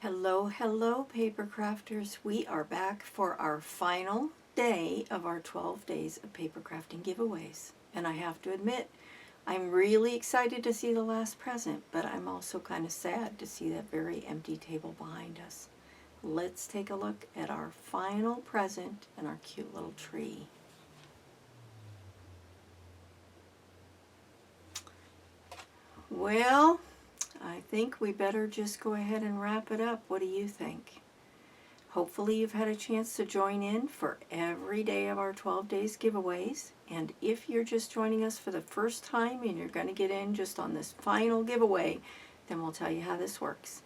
Hello, hello, paper crafters. We are back for our final day of our 12 Days of Paper Crafting Giveaways. And I have to admit, I'm really excited to see the last present, but I'm also kind of sad to see that very empty table behind us. Let's take a look at our final present and our cute little tree. Well, I think we better just go ahead and wrap it up. What do you think? Hopefully you've had a chance to join in for every day of our 12 Days giveaways. And if you're just joining us for the first time and you're going to get in just on this final giveaway, then we'll tell you how this works.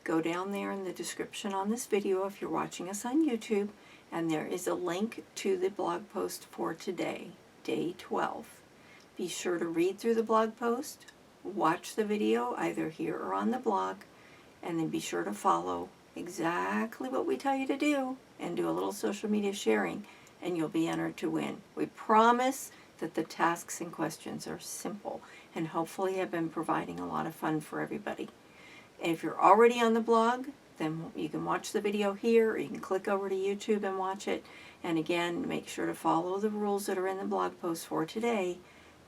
Go down there in the description on this video if you're watching us on YouTube, and there is a link to the blog post for today, day 12. Be sure to read through the blog post, watch the video either here or on the blog, and then be sure to follow exactly what we tell you to do and do a little social media sharing, and you'll be entered to win. We promise that the tasks and questions are simple and hopefully have been providing a lot of fun for everybody. And if you're already on the blog, then you can watch the video here, or you can click over to YouTube and watch it. And again, make sure to follow the rules that are in the blog post for today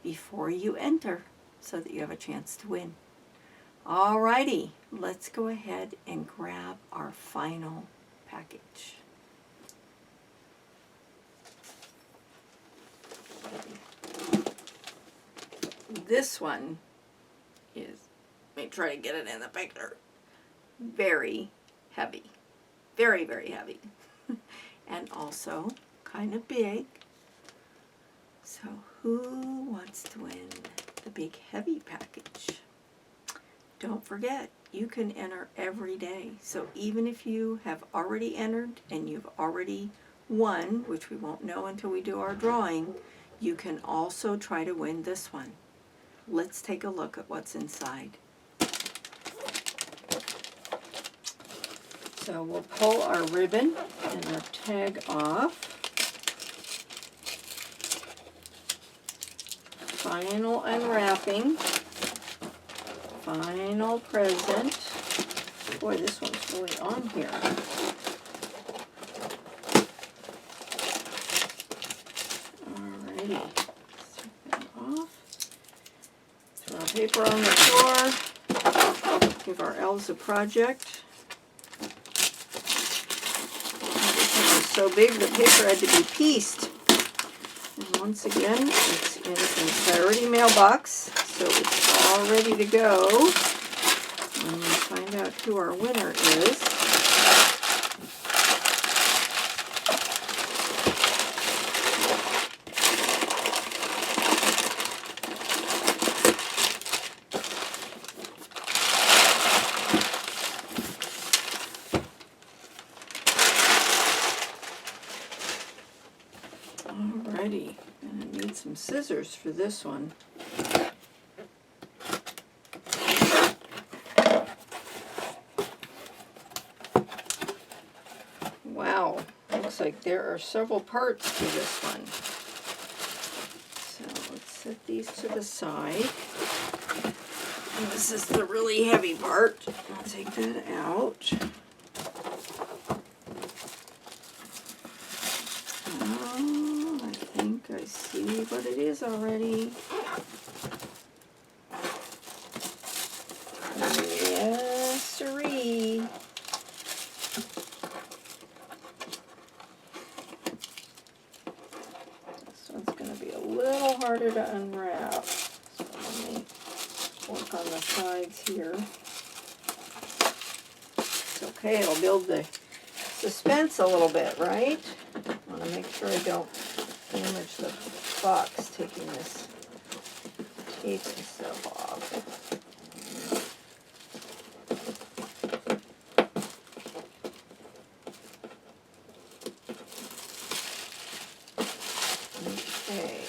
before you enter, so that you have a chance to win. Alrighty, let's go ahead and grab our final package. This one is, let me try to get it in the picture, very heavy. Very, very heavy. And also kind of big. So who wants to win the big heavy package? Don't forget, you can enter every day. So even if you have already entered and you've already won, which we won't know until we do our drawing, you can also try to win this one. Let's take a look at what's inside. So we'll pull our ribbon and our tag off. Final unwrapping. Final present. Boy, this one's really on here. Alrighty. Take that off. Throw our paper on the floor. Give our elves a project. This one was so big the paper had to be pieced. And once again, it's in its priority mailbox, so it's all ready to go. And we'll find out who our winner is. Alrighty, and I need some scissors for this one. Wow, looks like there are several parts to this one. So let's set these to the side. And this is the really heavy part. I'll take that out. I see what it is already. Yes, sirree. This one's going to be a little harder to unwrap. So let me work on the sides here. It's okay, it'll build the suspense a little bit, right? I want to make sure I don't damage the box taking this tape and stuff off. Okay.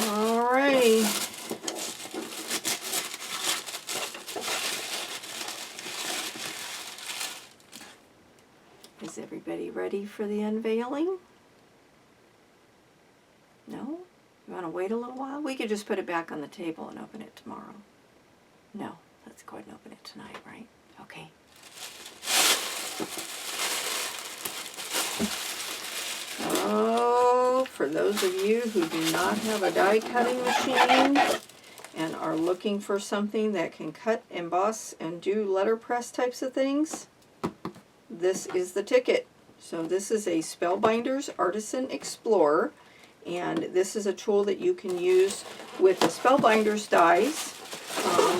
Alrighty. Is everybody ready for the unveiling? No? You want to wait a little while? We could just put it back on the table and open it tomorrow. No, let's go ahead and open it tonight, right? Okay. Oh, for those of you who do not have a die cutting machine and are looking for something that can cut, emboss, and do letterpress types of things, this is the ticket. So this is a Spellbinder's Artisan Explorer, and this is a tool that you can use with the Spellbinder's dies,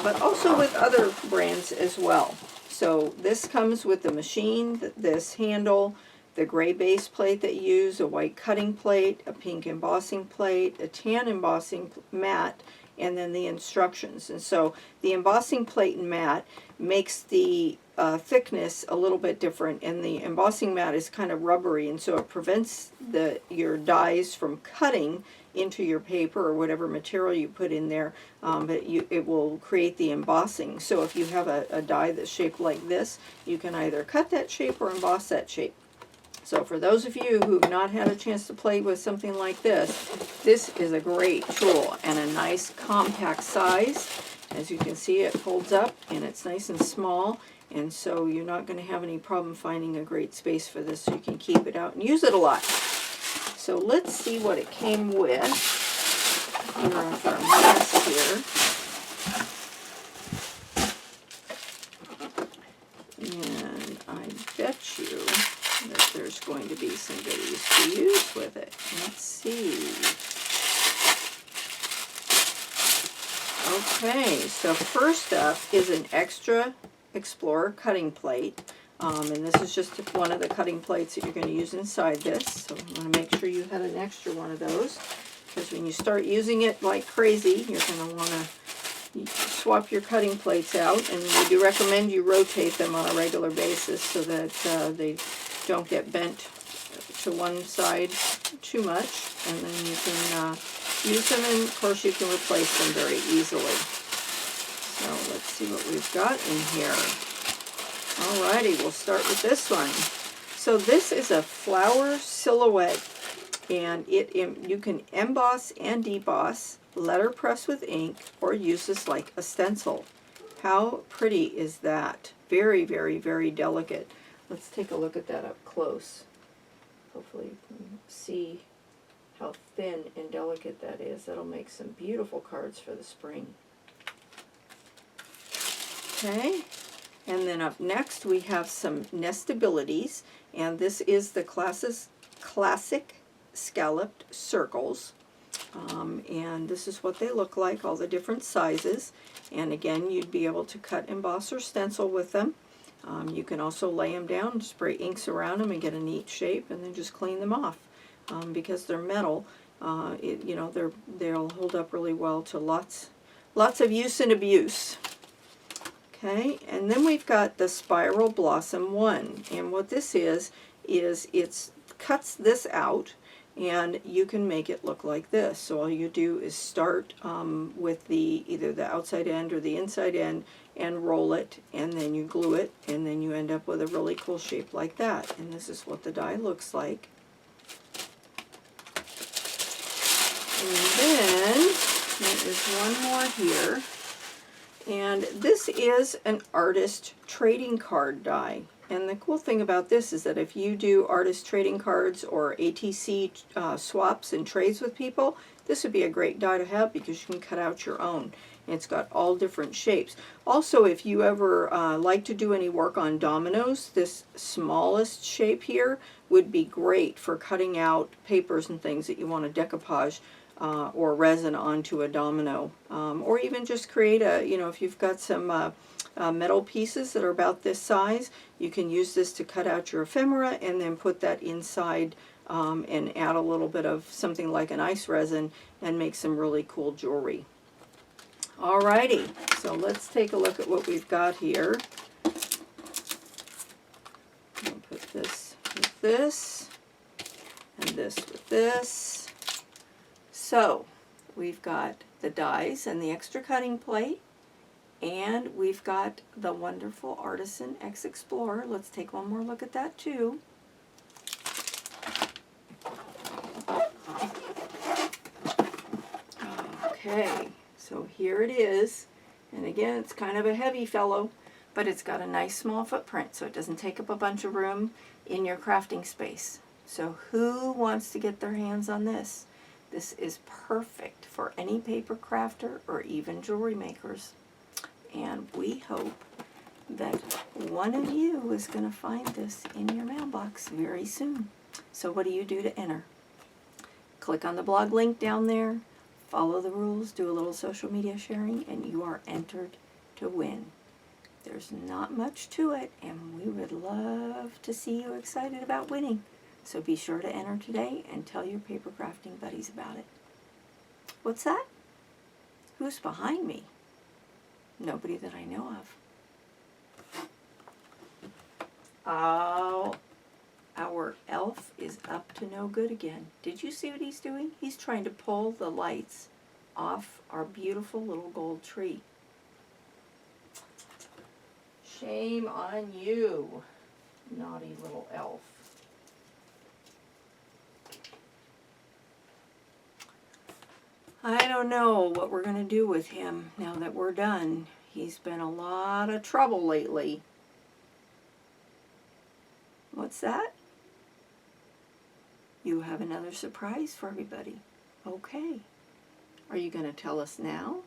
but also with other brands as well. So this comes with the machine, this handle, the gray base plate that you use, a white cutting plate, a pink embossing plate, a tan embossing mat, and then the instructions. And so the embossing plate and mat makes the thickness a little bit different, and the embossing mat is kind of rubbery, and so it prevents your dies from cutting into your paper or whatever material you put in there, but it will create the embossing. So if you have a die that's shaped like this, you can either cut that shape or emboss that shape. So for those of you who have not had a chance to play with something like this, this is a great tool and a nice compact size. As you can see, it folds up and it's nice and small, and so you're not going to have any problem finding a great space for this, so you can keep it out and use it a lot. So let's see what it came with. Here are our mats here. And I bet you that there's going to be some goodies to use with it. Let's see. Okay, so first up is an extra Explorer cutting plate. And this is just one of the cutting plates that you're going to use inside this. So you want to make sure you have an extra one of those, because when you start using it like crazy, you're going to want to swap your cutting plates out. And we do recommend you rotate them on a regular basis so that they don't get bent to one side too much, and then you can use them, and of course you can replace them very easily. So let's see what we've got in here. Alrighty, we'll start with this one. So this is a flower silhouette, and you can emboss and deboss, letterpress with ink, or use this like a stencil. How pretty is that? Very, very, very delicate. Let's take a look at that up close. Hopefully you can see how thin and delicate that is. That'll make some beautiful cards for the spring. Okay, and then up next we have some nestabilities, and this is the classic scalloped circles. And this is what they look like, all the different sizes. And again, you'd be able to cut, emboss, or stencil with them. You can also lay them down, spray inks around them, and get a neat shape, and then just clean them off. Because they're metal, they'll hold up really well to lots of use and abuse. Okay, and then we've got the Spiral Blossom 1, and what this is it cuts this out, and you can make it look like this. So all you do is start with either the outside end or the inside end, and roll it, and then you glue it, and then you end up with a really cool shape like that. And this is what the die looks like. And then there is one more here, and this is an artist trading card die. And the cool thing about this is that if you do artist trading cards or ATC swaps and trades with people, this would be a great die to have, because you can cut out your own. And it's got all different shapes. Also, if you ever like to do any work on dominoes, this smallest shape here would be great for cutting out papers and things that you want to decoupage or resin onto a domino. Or even just create if you've got some metal pieces that are about this size, you can use this to cut out your ephemera and then put that inside and add a little bit of something like an ice resin and make some really cool jewelry. Alrighty, so let's take a look at what we've got here. I'll put this with this, and this with this. So we've got the dies and the extra cutting plate, and we've got the wonderful Artisan X Explorer. Let's take one more look at that too. Okay, so here it is. And again, it's kind of a heavy fellow, but it's got a nice small footprint, so it doesn't take up a bunch of room in your crafting space. So who wants to get their hands on this? This is perfect for any paper crafter or even jewelry makers. And we hope that one of you is going to find this in your mailbox very soon. So what do you do to enter? Click on the blog link down there, follow the rules, do a little social media sharing, and you are entered to win. There's not much to it, and we would love to see you excited about winning. So be sure to enter today and tell your paper crafting buddies about it. What's that? Who's behind me? Nobody that I know of. Oh, our elf is up to no good again. Did you see what he's doing? He's trying to pull the lights off our beautiful little gold tree. Shame on you, naughty little elf. I don't know what we're going to do with him now that we're done. He's been a lot of trouble lately. What's that? You have another surprise for everybody. Okay. Are you going to tell us now?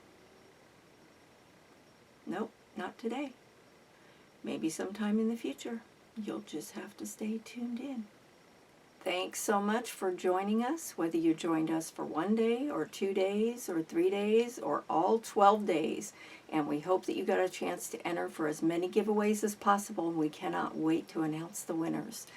Nope, not today. Maybe sometime in the future. You'll just have to stay tuned in. Thanks so much for joining us, whether you joined us for 1 day or 2 days or 3 days or all 12 days. And we hope that you got a chance to enter for as many giveaways as possible, and we cannot wait to announce the winners.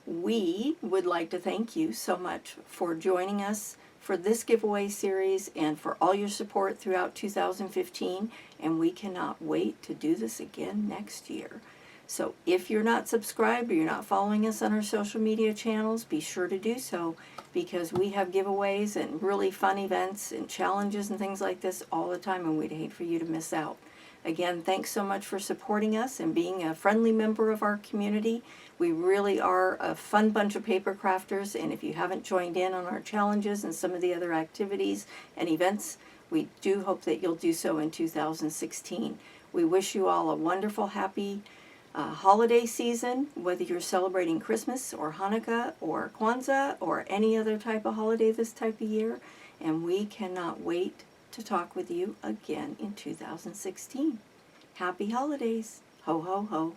We would like to thank you so much for joining us for this giveaway series and for all your support throughout 2015, and we cannot wait to do this again next year. So if you're not subscribed or you're not following us on our social media channels, be sure to do so, because we have giveaways and really fun events and challenges and things like this all the time, and we'd hate for you to miss out. Again, thanks so much for supporting us and being a friendly member of our community. We really are a fun bunch of paper crafters, and if you haven't joined in on our challenges and some of the other activities and events, we do hope that you'll do so in 2016. We wish you all a wonderful, happy holiday season, whether you're celebrating Christmas or Hanukkah or Kwanzaa or any other type of holiday this type of year, and we cannot wait to talk with you again in 2016. Happy holidays. Ho, ho, ho.